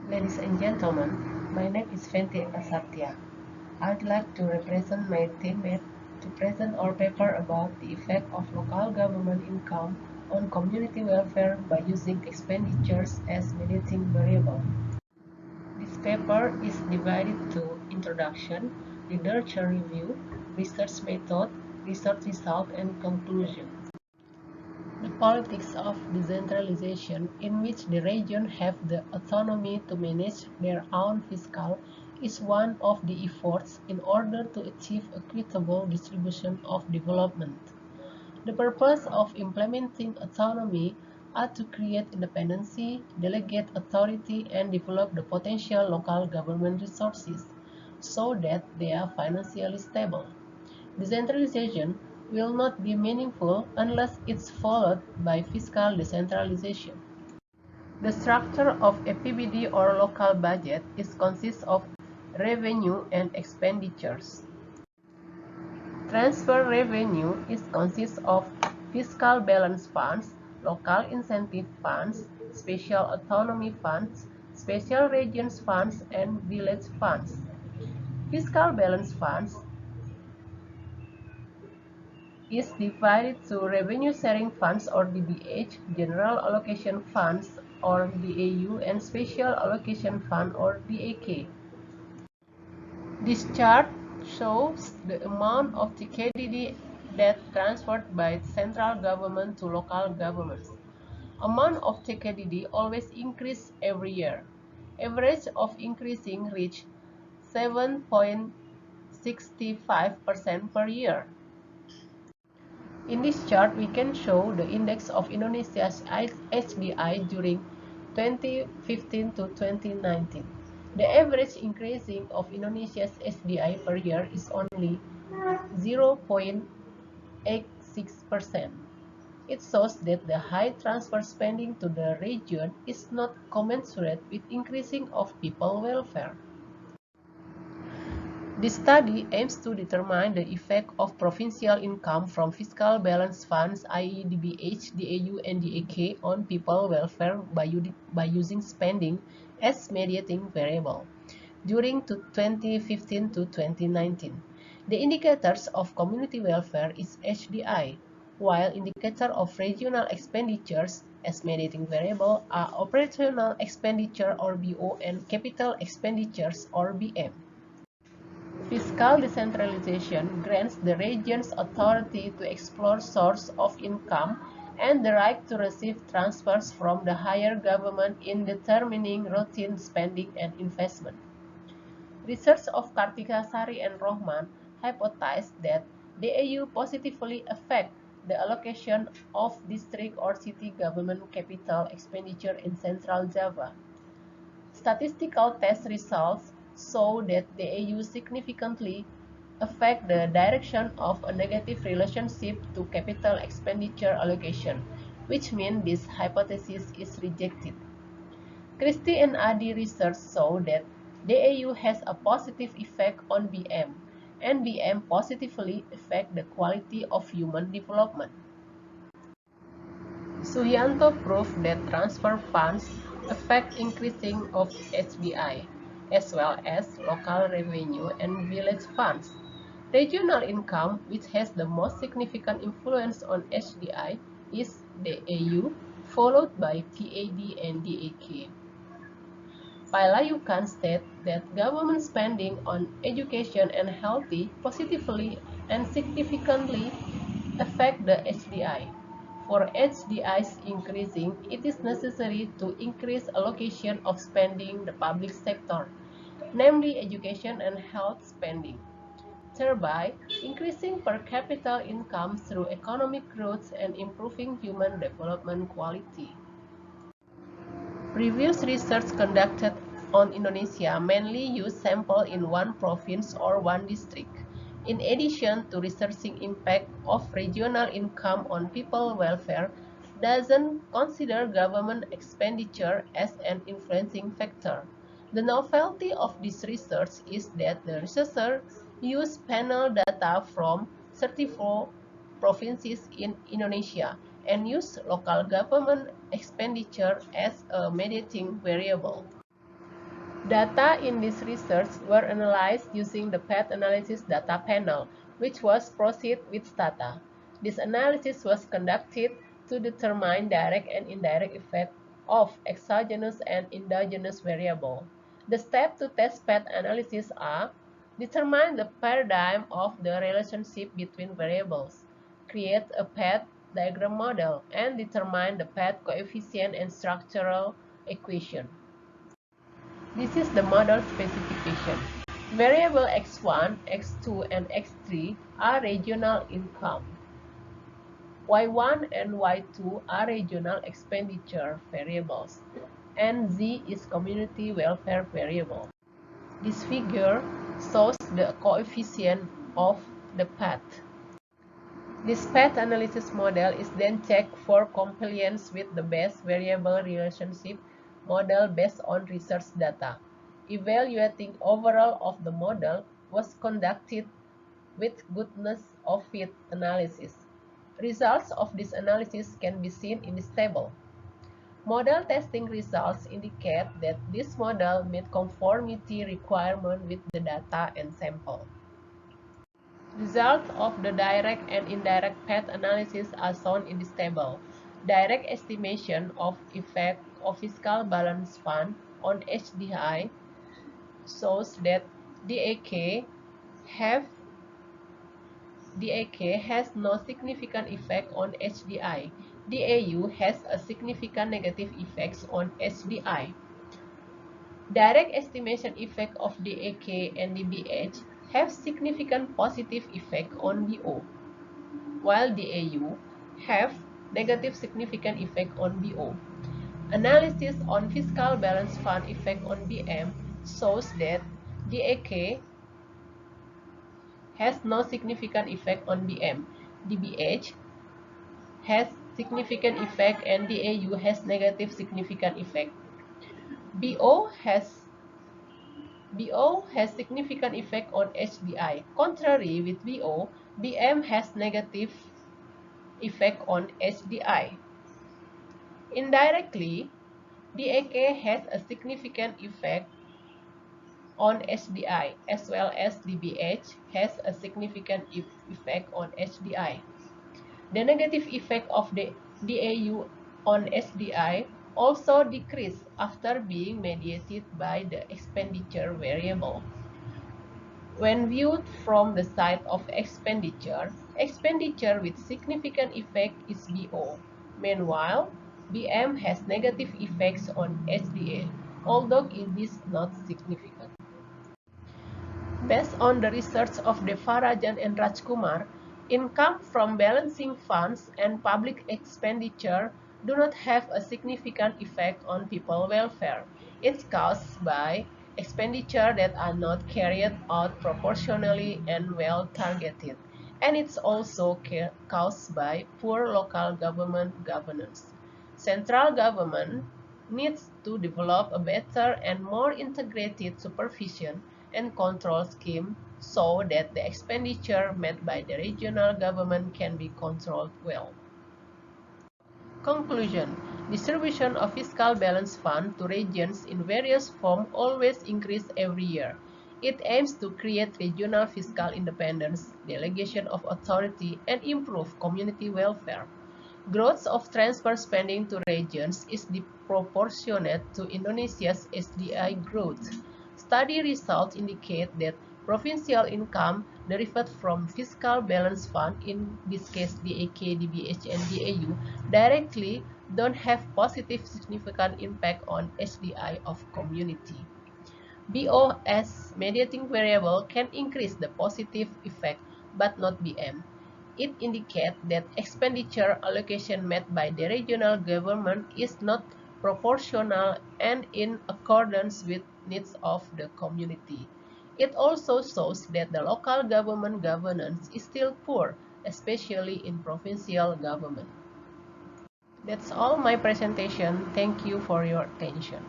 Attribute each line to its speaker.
Speaker 1: Ladies and gentlemen, my name is Fenty Asatya. I'd like to represent my teammate to present our paper about the effect of local government income on community welfare by using expenditures as mediating variable. This paper is divided to introduction, literature review, research method, research result, and conclusion. The politics of decentralization, in which the regions have the autonomy to manage their own fiscal, is one of the efforts in order to achieve equitable distribution of development. The purpose of implementing autonomy are to create independency, delegate authority, and develop the potential local government resources so that they are financially stable. Decentralization will not be meaningful unless it's followed by fiscal decentralization. The structure of a PBD or local budget consists of revenue and expenditures. Transfer revenue consists of fiscal balance funds, local incentive funds, special autonomy funds, special regions funds, and village funds. Fiscal balance funds is divided to revenue sharing funds or DBH, general allocation funds or DAU, and special allocation fund or DAK. This chart shows the amount of TKDD that transferred by central government to local governments. Amount of TKDD always increase every year. Average of increasing reach 7.65% per year. In this chart, we can show the index of Indonesia's HDI during 2015 to 2019. The average increasing of Indonesia's HDI per year is only 0.86%. It shows that the high transfer spending to the region is not commensurate with increasing of people welfare. This study aims to determine the effect of provincial income from fiscal balance funds, i.e. DBH, DAU, and DAK on people welfare by using spending as mediating variable during 2015 to 2019. The indicators of community welfare is HDI, while indicator of regional expenditures as mediating variable are operational expenditure or BO and capital expenditures or BM. Fiscal decentralization grants the regions authority to explore source of income and the right to receive transfers from the higher government in determining routine spending and investment. Research of Kartika Sari and Rohman hypothesized that DAU positively affect the allocation of district or city government capital expenditure in Central Java. Statistical test results show that the AU significantly affect the direction of a negative relationship to capital expenditure allocation, which means this hypothesis is rejected. Christie and Adi research show that the AU has a positive effect on BM, and BM positively affect the quality of human development. Suyanto proved that transfer funds affect increasing of HDI, as well as local revenue and village funds. Regional income, which has the most significant influence on HDI, is the AU, followed by PAD and DAK. Pailayukan states that government spending on education and health positively and significantly affect the HDI. For HDIs increasing, it is necessary to increase allocation of spending the public sector, namely education and health spending, thereby increasing per capita income through economic growth and improving human development quality. Previous research conducted on Indonesia mainly used samples in one province or one district. In addition to researching impact of regional income on people welfare, doesn't consider government expenditure as an influencing factor. The novelty of this research is that the researcher used panel data from 34 provinces in Indonesia and use local government expenditure as a mediating variable. Data in this research were analyzed using the Path Analysis Data Panel, which was processed with Stata. This analysis was conducted to determine direct and indirect effect of exogenous and endogenous variables. The steps to test path analysis are: determine the paradigm of the relationship between variables, create a path diagram model, and determine the path coefficient and structural equation. This is the model specification. Variable x1, x2, and x3 are regional income. Y1 and Y2 are regional expenditure variables, and Z is community welfare variable. This figure shows the coefficient of the path. This path analysis model is then checked for compliance with the best variable relationship model based on research data. Evaluating overall of the model was conducted with goodness of fit analysis. Results of this analysis can be seen in this table. Model testing results indicate that this model met conformity requirement with the data and sample. Results of the direct and indirect path analysis are shown in this table. Direct estimation of effect of fiscal balance fund on HDI shows that DAK has no significant effect on HDI. DAU has a significant negative effects on HDI. Direct estimation effect of DAK and DBH have significant positive effect on BO, while DAU have negative significant effect on BO. Analysis on fiscal balance fund effect on BM shows that DAK has no significant effect on BM. DBH has significant effect and DAU has negative significant effect. BO has significant effect on HDI. Contrary with BO, BM has negative effect on HDI. Indirectly, DAK has a significant effect on HDI as well as DBH has a significant effect on HDI. The negative effect of the DAU on HDI also decreased after being mediated by the expenditure variable. When viewed from the side of expenditure with significant effect is BO. Meanwhile, BM has negative effects on HDA, although it is not significant. Based on the research of Devarajan and Rajkumar, income from balancing funds and public expenditure do not have a significant effect on people welfare. It's caused by expenditure that are not carried out proportionally and well targeted, and it's also caused by poor local government governance. Central government needs to develop a better and more integrated supervision and control scheme so that the expenditure made by the regional government can be controlled well. Conclusion: distribution of fiscal balance fund to regions in various forms always increase every year. It aims to create regional fiscal independence, delegation of authority, and improve community welfare. Growth of transfer spending to regions is disproportionate to Indonesia's SDI growth. Study results indicate that provincial income derived from fiscal balance fund, in this case DAK, DBH, and DAU, directly don't have positive significant impact on HDI of community. BO as mediating variable can increase the positive effect, but not BM. It indicates that expenditure allocation made by the regional government is not proportional and in accordance with needs of the community. It also shows that the local government governance is still poor, especially in provincial government. That's all my presentation. Thank you for your attention.